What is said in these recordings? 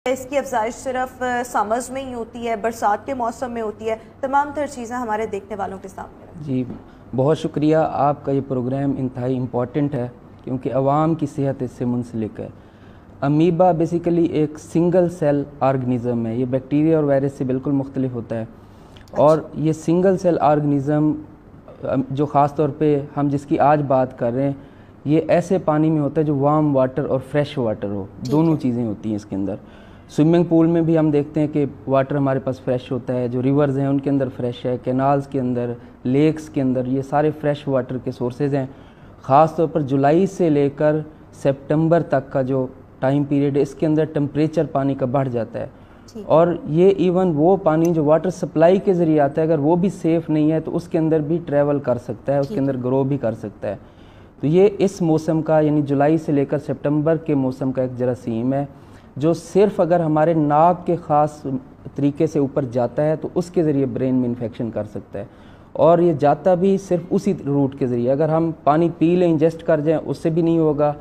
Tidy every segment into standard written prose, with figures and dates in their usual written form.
اس کی افزائش صرف سمرز میں ہی ہوتی ہے، برسات کے موسم میں ہوتی ہے؟ تمام تر چیزیں ہمارے دیکھنے والوں کے سامنے رکھیں۔ جی بہت شکریہ، آپ کا یہ پروگرام انتہائی امپورٹنٹ ہے کیونکہ عوام کی صحت اس سے منسلک ہے۔ امیبا بیسیکلی ایک سنگل سیل آرگنزم ہے، یہ بیکٹیریا اور وائرس سے بالکل مختلف ہوتا ہے، اور یہ سنگل سیل آرگنزم جو خاص طور پہ ہم جس کی آج بات کر رہے ہیں، یہ ایسے پانی میں ہوتا ہے جو وارم واٹر اور فریش واٹر ہو، دونوں چیزیں ہوتی ہیں اس کے اندر۔ سوئمنگ پول میں بھی ہم دیکھتے ہیں کہ واٹر ہمارے پاس فریش ہوتا ہے، جو ریورز ہیں ان کے اندر فریش ہے، کینالز کے اندر، لیکس کے اندر، یہ سارے فریش واٹر کے سورسز ہیں۔ خاص طور پر جولائی سے لے کر سپٹمبر تک کا جو ٹائم پیریڈ ہے، اس کے اندر ٹمپریچر پانی کا بڑھ جاتا ہے، اور یہ ایون وہ پانی جو واٹر سپلائی کے ذریعے آتا ہے، اگر وہ بھی سیف نہیں ہے تو اس کے اندر بھی ٹریول کر سکتا ہے، اس کے اندر گرو بھی کر سکتا ہے۔ تو یہ اس موسم کا یعنی جولائی سے لے کر سپٹمبر کے موسم کا ایک جراثیم ہے جو صرف اگر ہمارے ناک کے خاص طریقے سے اوپر جاتا ہے تو اس کے ذریعے برین میں انفیکشن کر سکتا ہے، اور یہ جاتا بھی صرف اسی روٹ کے ذریعے۔ اگر ہم پانی پی لیں، انجسٹ کر جائیں، اس سے بھی نہیں ہوگا،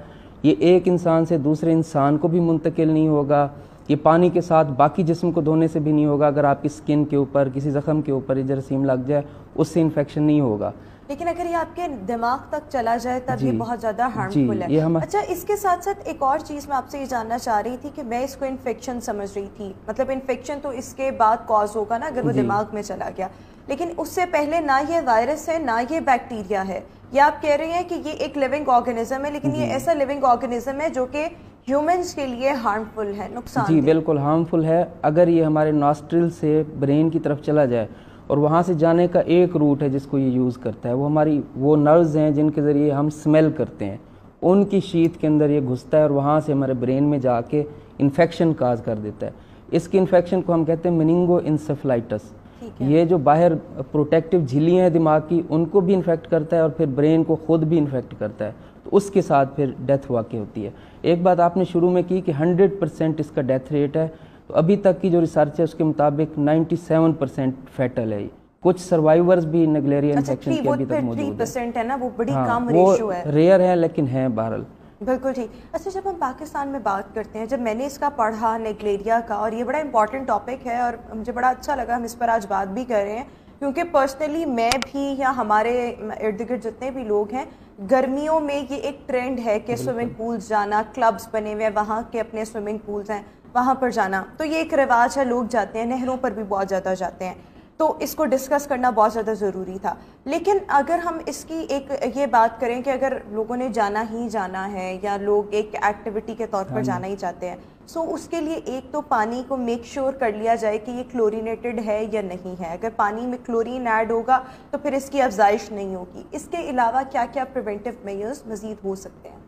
یہ ایک انسان سے دوسرے انسان کو بھی منتقل نہیں ہوگا، یہ پانی کے ساتھ باقی جسم کو دھونے سے بھی نہیں ہوگا۔ اگر آپ کی سکن کے اوپر کسی زخم کے اوپر یہ جراثیم لگ جائے، اس سے انفیکشن نہیں ہوگا۔ لیکن اگر یہ آپ کے دماغ تک چلا جائے تب یہ بہت زیادہ ہارمفل ہے۔ اچھا، اس کے ساتھ ساتھ ایک اور چیز میں آپ سے یہ جاننا چاہ رہی تھی کہ میں اس کو انفیکشن سمجھ رہی تھی، مطلب انفیکشن تو اس کے بعد کاز ہوگا نا اگر وہ دماغ میں چلا گیا، لیکن اس سے پہلے نہ یہ وائرس ہے نہ یہ بیکٹیریا ہے، یہ آپ کہہ رہے ہیں کہ یہ ایک لیونگ آرگنزم ہے، لیکن یہ ایسا لیونگ آرگنزم ہے جو کہ ہیومنز کے لیے ہارمفل ہے، نقصان۔ جی بالکل ہارمفل ہے۔ اگر یہ ہمارے ناسٹرل سے برین کی طرف چلا جائے، اور وہاں سے جانے کا ایک روٹ ہے جس کو یہ یوز کرتا ہے، وہ ہماری وہ نروز ہیں جن کے ذریعے ہم سمیل کرتے ہیں، ان کی شیت کے اندر یہ گھستا ہے اور وہاں سے ہمارے برین میں جا کے انفیکشن کاز کر دیتا ہے۔ اس کی انفیکشن کو ہم کہتے ہیں میننگو انسیفلائٹس۔ یہ جو باہر پروٹیکٹیو جھلیاں ہیں دماغ کی، ان کو بھی انفیکٹ کرتا ہے اور پھر برین کو خود بھی انفیکٹ کرتا ہے، تو اس کے ساتھ پھر ڈیتھ واقع ہوتی ہے۔ ایک بات آپ نے شروع میں کی کہ 100% اس کا ڈیتھ ریٹ ہے، تو ابھی تک کی جو ریسرچ ہے اس کے مطابق 97% فیٹل ہے۔ کچھ سروائیورز بھی نیگلیریا انفیکشن کے ابھی تک موجود ہیں۔ 3% ہے نا، وہ بڑی کم ریشو ہے، وہ ریئر ہے لیکن ہیں بہرحال۔ بالکل ٹھیک۔ اچھا، جب ہم پاکستان میں بات کرتے ہیں، جب میں نے اس کا پڑھا نیگلیریا کا، اور یہ بڑا امپورٹنٹ ٹاپک ہے اور مجھے بڑا اچھا لگا ہم اس پر آج بات بھی کر رہے ہیں، کیونکہ پرسنلی میں بھی یا ہمارے ارد گرد جتنے بھی لوگ ہیں، گرمیوں میں یہ ایک ٹرینڈ ہے کہ سوئمنگ پولز جانا، کلبز بنے ہوئے ہیں وہاں کے اپنے سوئمنگ پولز ہیں وہاں پر جانا، تو یہ ایک رواج ہے، لوگ جاتے ہیں، نہروں پر بھی بہت زیادہ جاتے ہیں، تو اس کو ڈسکس کرنا بہت زیادہ ضروری تھا۔ لیکن اگر ہم اس کی ایک یہ بات کریں کہ اگر لوگوں نے جانا ہی جانا ہے یا لوگ ایک ایکٹیویٹی کے طور پر جانا ہی چاہتے ہیں، سو اس کے لیے ایک تو پانی کو میک شیور کر لیا جائے کہ یہ کلورینیٹڈ ہے یا نہیں ہے۔ اگر پانی میں کلورین ایڈ ہوگا تو پھر اس کی افزائش نہیں ہوگی۔ اس کے علاوہ کیا کیا پریونٹیو میئرز مزید ہو سکتے ہیں؟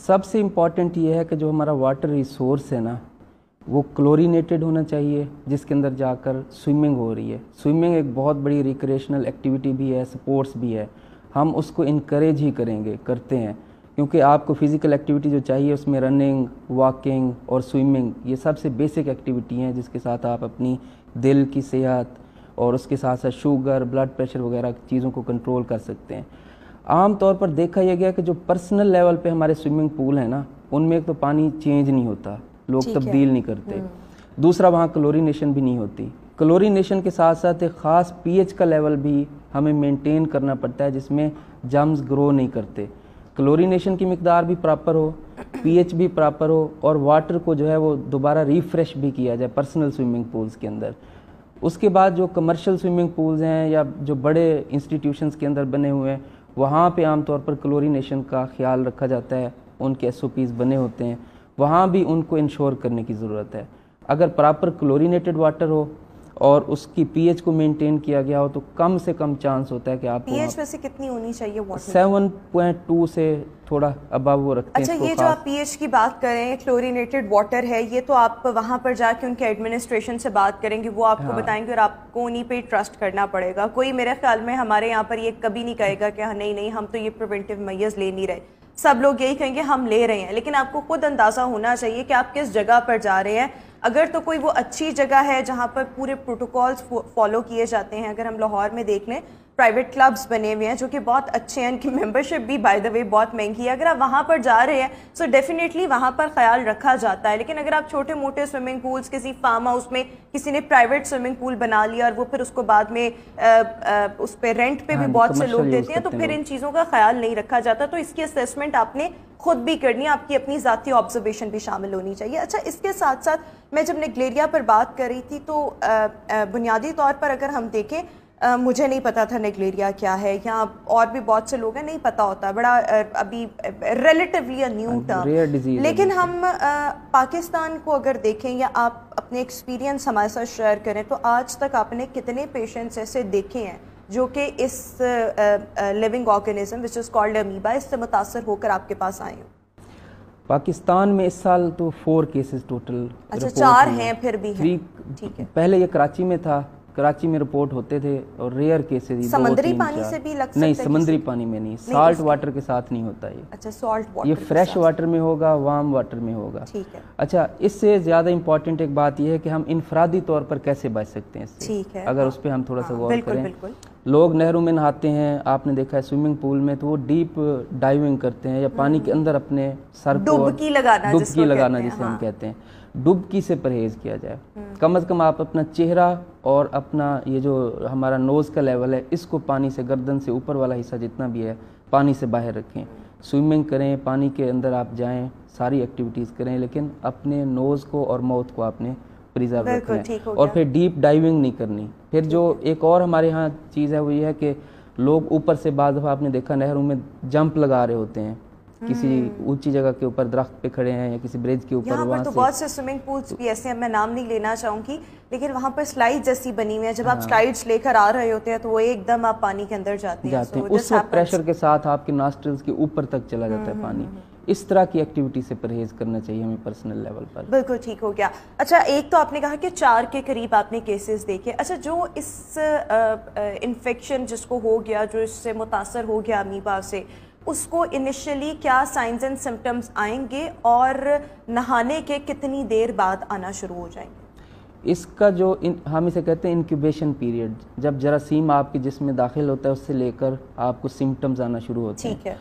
سب سے امپورٹنٹ یہ ہے کہ جو ہمارا واٹر ریسورس ہے نا، وہ کلورینیٹڈ ہونا چاہیے، جس کے اندر جا کر سوئمنگ ہو رہی ہے۔ سوئمنگ ایک بہت بڑی ریکریشنل ایکٹیویٹی بھی ہے، سپورٹس بھی ہے، ہم اس کو انکریج ہی کرتے ہیں، کیونکہ آپ کو فزیکل ایکٹیویٹی جو چاہیے اس میں رننگ، واکنگ اور سوئمنگ، یہ سب سے بیسک ایکٹیویٹی ہیں جس کے ساتھ آپ اپنی دل کی صحت اور اس کے ساتھ ساتھ شوگر، بلڈ پریشر وغیرہ چیزوں کو کنٹرول کر سکتے ہیں۔ عام طور پر دیکھا یہ گیا کہ جو پرسنل لیول پہ ہمارے سوئمنگ پول ہیں نا، ان میں ایک تو پانی چینج نہیں ہوتا، لوگ تبدیل نہیں کرتے، دوسرا وہاں کلورینیشن بھی نہیں ہوتی۔ کلورینیشن کے ساتھ ساتھ ایک خاص پی ایچ کا لیول بھی ہمیں مینٹین کرنا پڑتا ہے جس میں جرمز گرو نہیں کرتے۔ کلورینیشن کی مقدار بھی پراپر ہو، پی ایچ بھی پراپر ہو، اور واٹر کو جو ہے وہ دوبارہ ریفریش بھی کیا جائے پرسنل سوئمنگ پولز کے اندر۔ اس کے بعد جو کمرشل سوئمنگ پولز ہیں یا جو بڑے انسٹیٹیوشنز کے اندر بنے ہوئے ہیں، وہاں پہ عام طور پر کلورینیشن کا خیال رکھا جاتا ہے، ان کے ایس او پیز بنے ہوتے ہیں، وہاں بھی ان کو انشور کرنے کی ضرورت ہے۔ اگر پراپر کلورینیٹڈ واٹر ہو اور اس کی پی ایچ کو مینٹین کیا گیا ہو تو کم سے کم چانس ہوتا ہے کہ آپ پی ایچ ویسے کتنی ہونی چاہیے واٹر؟ 7.2 سے تھوڑا ابو وہ رکھتے ہیں۔ اچھا، یہ جو آپ پی ایچ کی بات کریں، کلورینیٹڈ واٹر ہے، یہ تو آپ وہاں پر جا کے ان کے ایڈمنسٹریشن سے بات کریں گے، وہ آپ کو بتائیں گے اور آپ کو انہیں پہ ٹرسٹ کرنا پڑے گا۔ کوئی میرے خیال میں ہمارے یہاں پر یہ کبھی نہیں کہے گا کہ نہیں ہم تو یہ پریونٹیو میئرز لے نہیں رہے، سب لوگ یہی کہیں گے ہم لے رہے ہیں، لیکن آپ کو خود اندازہ ہونا چاہیے کہ آپ کس جگہ پر جا رہے ہیں۔ اگر تو کوئی وہ اچھی جگہ ہے جہاں پر پورے پروٹوکولز فالو کیے جاتے ہیں، اگر ہم لاہور میں دیکھ لیں پرائیویٹ کلبس بنے ہوئے ہیں جو کہ بہت اچھے ہیں, ان کی ممبرشپ بھی بائی دا وے بہت مہنگی ہے. اگر آپ وہاں پر جا رہے ہیں سو ڈیفینیٹلی وہاں پر خیال رکھا جاتا ہے. لیکن اگر آپ چھوٹے موٹے سوئمنگ پولس, کسی فارم ہاؤس میں کسی نے پرائیویٹ سوئمنگ پول بنا لیا اور وہ پھر اس کو بعد میں اس پہ رینٹ پہ بھی بہت سے لوگ دیتے ہیں, تو پھر ان چیزوں کا خیال نہیں رکھا جاتا. تو اس کی اسیسمنٹ آپ نے خود بھی کرنی ہے, آپ کی اپنی ذاتی آبزرویشن بھی شامل ہونی چاہیے. اچھا, اس کے ساتھ ساتھ میں جب نیگلیریا پر بات کر رہی تھی تو بنیادی طور پر اگر ہم دیکھیں, مجھے نہیں پتا تھا نیگلیریا کیا ہے, یا اور بھی بہت سے لوگ ہیں نہیں پتا ہوتا, بڑا ابھی ریلیٹیولی نیو ٹرم. لیکن ہم پاکستان کو اگر دیکھیں یا آپ اپنے ایکسپیرینس ہمارے ساتھ شیئر کریں, تو آج تک آپ نے کتنے پیشنٹس ایسے دیکھے ہیں جو کہ اس living organism which is called amoeba, اس سے متاثر ہو کر آپ کے پاس آئے ہوں؟ پاکستان میں اس سال تو 4 کیسز ٹوٹل. اچھا, 4 ہیں پھر بھی ہیں. ٹھیک ہے, پہلے یہ کراچی میں تھا, کراچی میں رپورٹ ہوتے تھے, اور ریئر کیسز سمندری پانی سے بھی لگ سکتے ہیں؟ نہیں, سمندری پانی میں نہیں, سالٹ واٹر کے ساتھ نہیں ہوتا یہ. اچھا, سالٹ واٹر, یہ فریش واٹر میں ہوگا, وارم واٹر میں ہوگا. ٹھیک ہے. اچھا, اس سے زیادہ امپورٹنٹ ایک بات یہ ہے کہ ہم انفرادی طور پر کیسے بچ سکتے ہیں اس سے. ٹھیک ہے, اگر اس پہ ہم تھوڑا سا غور کریں. بالکل. لوگ نہروں میں نہاتے ہیں, آپ نے دیکھا ہے سوئمنگ پول میں, تو وہ ڈیپ ڈائیونگ کرتے ہیں یا پانی کے اندر اپنے سر کو ڈبکی لگانا جسے ہم کہتے ہیں. ڈبکی سے پرہیز کیا جائے. کم از کم آپ اپنا چہرہ اور اپنا یہ جو ہمارا نوز کا لیول ہے اس کو پانی سے, گردن سے اوپر والا حصہ جتنا بھی ہے پانی سے باہر رکھیں. سوئمنگ کریں, پانی کے اندر آپ جائیں, ساری ایکٹیویٹیز کریں, لیکن اپنے نوز کو اور ماؤتھ کو آپ نے پریزرو رکھنا ہے. اور پھر ڈیپ ڈائیونگ نہیں کرنی. پھر جو ایک اور ہمارے ہاں چیز ہے وہ یہ ہے کہ لوگ اوپر سے, بعض دفعہ آپ نے دیکھا نہروں میں جمپ لگا رہے ہوتے ہیں, کسی اونچی جگہ کے اوپر درخت پہ کھڑے ہیں یا کسی برج کے اوپر. یہاں پر تو بہت سے سوئمنگ پولس بھی ایسے ہیں, میں نام نہیں لینا چاہوں گی, لیکن وہاں پر سلائڈ جیسی بنی ہوئی ہیں, جب آپ سلائڈس لے کر آ رہے ہوتے ہیں تو وہ ایک دم آپ پانی کے اندر جاتے ہیں. اس وقت پریشر کے ساتھ آپ کے ناسٹرلز کے اوپر تک چلا جاتا ہے پانی. اس طرح کی ایکٹیویٹی سے پرہیز کرنا چاہیے ہمیں پرسنل لیول پر. بالکل ٹھیک ہو گیا. اچھا, ایک تو آپ نے کہا کہ 4 کے قریب آپ نے کیسز دیکھے. اچھا, جو اس انفیکشن جس کو ہو گیا, جو اس سے متاثر ہو گیا امیبا سے, اس کو انیشلی کیا سائنز اینڈ سمپٹمز آئیں گے اور نہانے کے کتنی دیر بعد آنا شروع ہو جائیں گے؟ اس کا جو ہم اسے کہتے ہیں انکیوبیشن پیریڈ, جب جراثیم آپ کے جسم میں داخل ہوتا ہے اس سے لے کر آپ کو سمپٹمز آنا شروع ہوتے ہیں. ٹھیک ہے.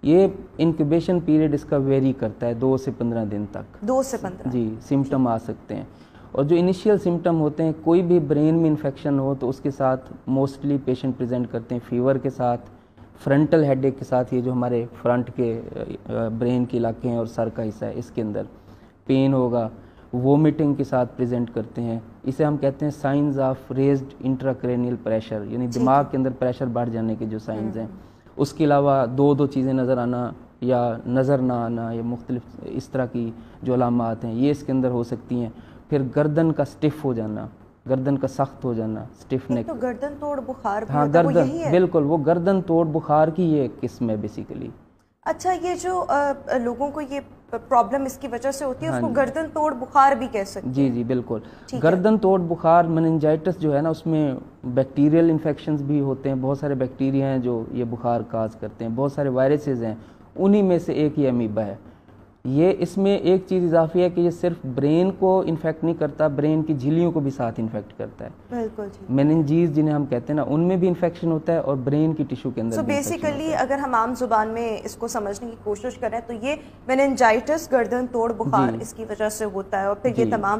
یہ انکیوبیشن پیریڈ اس کا ویری کرتا ہے 2 سے 15 دن تک. 2 سے 15 جی, سمٹم آ سکتے ہیں. اور جو انیشیل سمٹم ہوتے ہیں, کوئی بھی برین میں انفیکشن ہو تو اس کے ساتھ موسٹلی پیشنٹ پریزنٹ کرتے ہیں فیور کے ساتھ, فرنٹل ہیڈ ایک کے ساتھ, یہ جو ہمارے فرنٹ کے برین کے علاقے ہیں اور سر کا حصہ ہے اس کے اندر پین ہوگا, وومٹنگ کے ساتھ پریزنٹ کرتے ہیں. اسے ہم کہتے ہیں signs of raised intracranial pressure, یعنی دماغ کے اندر پریشر بڑھ جانے کے جو سائنز ہیں. اس کے علاوہ 2 چیزیں نظر آنا یا نظر نہ آنا یا مختلف اس طرح کی جو علامات ہیں یہ اس کے اندر ہو سکتی ہیں. پھر گردن کا سٹف ہو جانا, گردن کا سخت ہو جانا, سٹف نیک. تو گردن توڑ بخار بھی ہاں, گردن بالکل, وہ گردن توڑ بخار کی یہ ایک قسم ہے بیسیکلی. اچھا, یہ جو لوگوں کو یہ پرابلم اس کی وجہ سے ہوتی ہے اس کو گردن توڑ بخار بھی کہہ سکتے ہیں؟ جی جی بالکل. گردن توڑ بخار, مننجائٹس جو ہے نا, اس میں بیکٹیریل انفیکشنز بھی ہوتے ہیں. بہت سارے بیکٹیریا ہیں جو یہ بخار کاز کرتے ہیں, بہت سارے وائرسز ہیں, انہی میں سے ایک یہ امیبا ہے. یہ اس میں ایک چیز اضافی ہے کہ یہ صرف برین کو انفیکٹ نہیں کرتا, برین کی جھلیوں کو بھی ساتھ انفیکٹ کرتا ہے. بالکل جی. میننجیز جنہیں ہم کہتے ہیں نا, ان میں بھی انفیکشن ہوتا ہے اور برین کی ٹیشو کے اندر. سو بیسیکلی اگر ہم عام زبان میں اس کو سمجھنے کی کوشش کریں تو یہ میننجائٹس, گردن توڑ بخار اس کی وجہ سے ہوتا ہے, اور پھر یہ تمام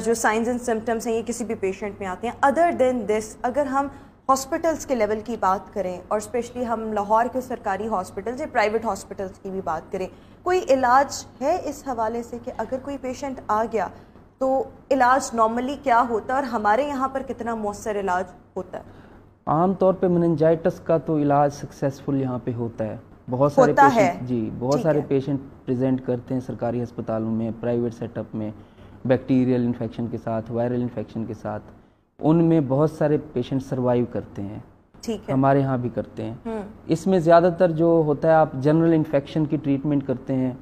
جو سائنز اینڈ سمپٹمس ہیں یہ کسی بھی پیشنٹ میں آتے ہیں. ادر دین دس, اگر ہم ہاسپٹلس کے لیول کی بات کریں, اور اسپیشلی ہم لاہور کے سرکاری ہاسپٹلس یا پرائیویٹ ہاسپٹلس کی بھی بات کریں, کوئی علاج ہے اس حوالے سے کہ اگر کوئی پیشنٹ آ گیا تو علاج نارملی کیا ہوتا ہے اور ہمارے یہاں پر کتنا مؤثر علاج ہوتا ہے؟ عام طور پہ مننجائٹس کا تو علاج سکسیزفل یہاں پہ ہوتا ہے. بہت سارے پیشنٹ, جی بہت سارے پیشنٹ پریزنٹ کرتے ہیں سرکاری ہسپتالوں میں, پرائیویٹ سیٹ اپ میں, بیکٹیریل انفیکشن کے ساتھ, وائرل انفیکشن کے ساتھ. ان میں بہت سارے پیشنٹ سروائیو کرتے ہیں. ہمارے ہاں بھی کرتے ہیں. اس میں زیادہ تر جو ہوتا ہے آپ جنرل انفیکشن کی ٹریٹمنٹ کرتے ہیں,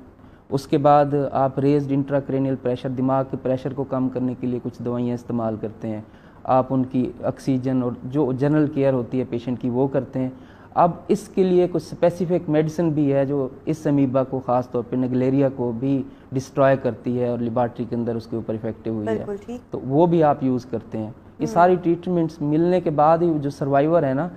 اس کے بعد آپ ریزڈ انٹراکرینیل پریشر, دماغ کے پریشر کو کم کرنے کے لیے کچھ دوائیاں استعمال کرتے ہیں. آپ ان کی آکسیجن اور جو جنرل کیئر ہوتی ہے پیشنٹ کی وہ کرتے ہیں. اب اس کے لیے کچھ اسپیسیفک میڈیسن بھی ہے جو اس امیبا کو, خاص طور پہ نیگلیریا کو بھی ڈسٹرائے کرتی ہے اور لیبارٹری کے اندر اس کے اوپر افیکٹو ہوئی ہے, تو وہ بھی آپ یوز کرتے ہیں. یہ ساری ٹریٹمنٹس ملنے کے بعد ہی جو سروائیور ہے نا,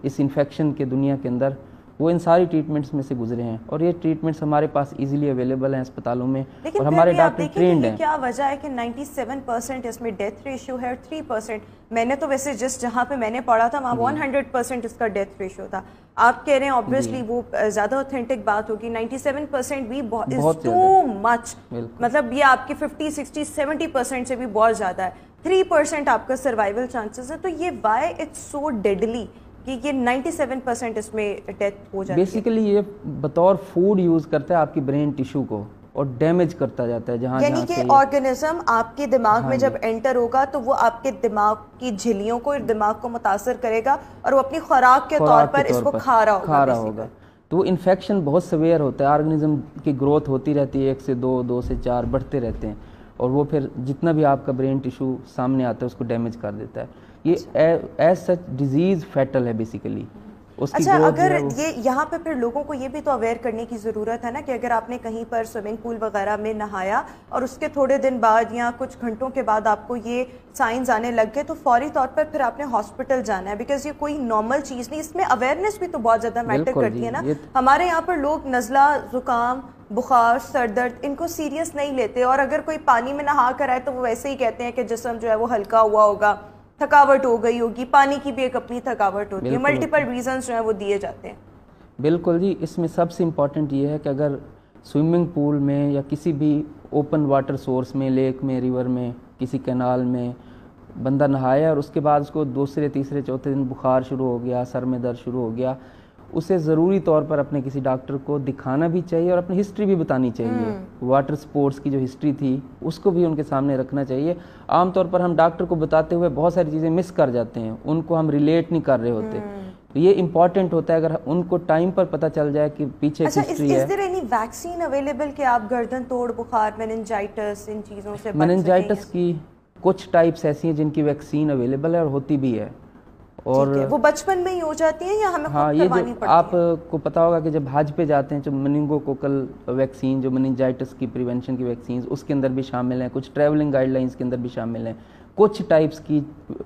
اس انفیکشن کے دنیا کے اندر وہ ان ساری ٹریٹمنٹس میں سے گزرے ہیں اور یہ ٹریٹمنٹس ہمارے پاس ایزیلی اویلیبل ہیں اسپتالوں میں اور ہمارے ڈاکٹر ٹرینڈ ہیں. کیا وجہ ہے کہ 97% اس میں ڈیتھ ریشو ہے اور 3% میں نے تو ویسے جہاں پہ میں نے پڑھا تھا وہاں 100% اس کا ڈیتھ ریشو تھا. آپ کہہ رہے ہیں obviously وہ زیادہ اوتھینٹک بات ہوگی. 97% بھی بہت ٹو مچ, مطلب یہ آپ کے 50, 60, 70% سے بھی بہت زیادہ ہے. 3% آپ کا سروائیول چانسز ہے. تو یہ وائی اٹس سو ڈیڈلی کہ یہ 97% اس میں ڈیتھ ہو جاتی ہے. بیسیکلی یہ بطور فوڈ یوز کرتا ہے آپ کی برین ٹیشو کو اور ڈیمیج کرتا جاتا ہے جہاں یعنی کہ آرگنزم آپ کے دماغ میں جب انٹر ہوگا تو وہ آپ کے دماغ کی جھلیوں کو دماغ کو متاثر کرے گا اور وہ اپنی خوراک کے طور پر اس کو کھا رہا ہوگا. تو وہ انفیکشن بہت سویئر ہوتا ہے. آرگنزم کی گروتھ ہوتی رہتی ہے 1 سے 2, 2 سے 4 بڑھتے رہتے ہیں اور وہ پھر جتنا بھی آپ کا برین ٹیشو سامنے آتا ہے اس کو ڈیمیج کر دیتا ہے. یہ ایز سچ ڈیزیز فیٹل ہے بیسیکلی. اچھا, اگر یہ یہاں پہ پھر لوگوں کو یہ بھی تو اویئر کرنے کی ضرورت ہے نا کہ اگر آپ نے کہیں پر سوئمنگ پول وغیرہ میں نہایا اور اس کے تھوڑے دن بعد یا کچھ گھنٹوں کے بعد آپ کو یہ سائنز آنے لگ گئے تو فوری طور پر پھر آپ نے ہاسپٹل جانا ہے, بیکاز یہ کوئی نارمل چیز نہیں. اس میں اویئرنیس بھی تو بہت زیادہ میٹر کرتی ہے نا. ہمارے یہاں پر لوگ نزلہ, زکام, بخار, سر درد ان کو سیریس نہیں لیتے اور اگر کوئی پانی میں نہا کر آئے تو وہ ویسے ہی کہتے ہیں کہ جسم جو ہے وہ ہلکا ہوا ہوگا, تھکاوٹ ہو گئی ہوگی. پانی کی بھی ایک اپنی تھکاوٹ ہوتی ہے. ملٹیپل ریزنز جو ہیں وہ دیے جاتے ہیں. بالکل جی, اس میں سب سے امپورٹنٹ یہ ہے کہ اگر سوئمنگ پول میں یا کسی بھی اوپن واٹر سورس میں, لیک میں, ریور میں, کسی کینال میں بندہ نہایا اور اس کے بعد اس کو دوسرے, تیسرے, چوتھے دن بخار شروع ہو گیا, سر میں درد شروع ہو گیا, اسے ضروری طور پر اپنے کسی ڈاکٹر کو دکھانا بھی چاہیے اور اپنی ہسٹری بھی بتانی چاہیے. واٹر سپورٹس کی جو ہسٹری تھی اس کو بھی ان کے سامنے رکھنا چاہیے. عام طور پر ہم ڈاکٹر کو بتاتے ہوئے بہت ساری چیزیں مس کر جاتے ہیں, ان کو ہم ریلیٹ نہیں کر رہے ہوتے. یہ امپورٹنٹ ہوتا ہے اگر ان کو ٹائم پر پتہ چل جائے کہ پیچھے ہسٹری ہے. Is there any vaccine available کہ آپ گردن توڑ بخار, میننجائٹس, ان چیزوں سے بچ سکیں؟ میننجائٹس کی کچھ ٹائپس ایسی ہیں جن کی ویکسین اویلیبل ہے اور ہوتی بھی ہے. اور وہ بچپن میں ہی ہو جاتی ہیں یا ہمیں ہاں, یہ جو آپ کو پتا ہوگا کہ جب حج پہ جاتے ہیں جو مننگو کوکل ویکسین, جو میننجائٹس کی پریونشن کی ویکسینز اس کے اندر بھی شامل ہیں, کچھ ٹریولنگ گائیڈ لائنز کے اندر بھی شامل ہیں. کچھ ٹائپس کی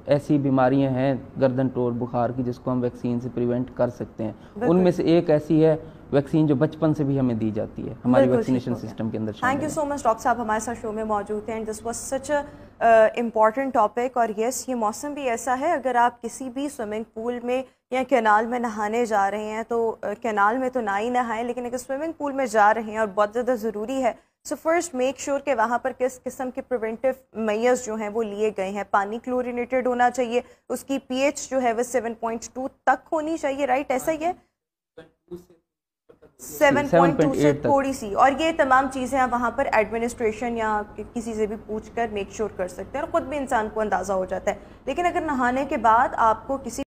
ایسی بیماریاں ہیں گردن توڑ بخار کی جس کو ہم ویکسین سے پریونٹ کر سکتے ہیں. ان میں سے ایک ایسی ہے ویکسین جو بچپن سے بھی ہمیں دی جاتی ہے, ہماری ویکسینیشن سسٹم کے اندر شامل ہے. Thank you so much doctor صاحب, ہمارے ساتھ شو میں موجود ہیں. And this was such important topic. اور یس, یہ موسم بھی ایسا ہے, اگر آپ کسی بھی سوئمنگ پول میں یا کینال میں نہانے جا رہے ہیں تو کینال میں تو نہ ہی نہائیں, لیکن اگر سوئمنگ پول میں جا رہے ہیں اور بہت زیادہ ضروری ہے سو فرسٹ میک شیور کہ وہاں پر کس قسم کے پریونٹیو میئرز جو ہیں وہ لیے گئے ہیں. پانی کلورینیٹڈ ہونا چاہیے, اس کی پی ایچ جو ہے وہ 7.2 تک ہونی چاہیے, رائٹ, ایسا ہی ہے 7.2 سے تھوڑی سی. اور یہ تمام چیزیں آپ وہاں پر ایڈمنسٹریشن یا کسی سے بھی پوچھ کر میک شیور کر سکتے ہیں اور خود بھی انسان کو اندازہ ہو جاتا ہے. لیکن اگر نہانے کے بعد آپ کو کسی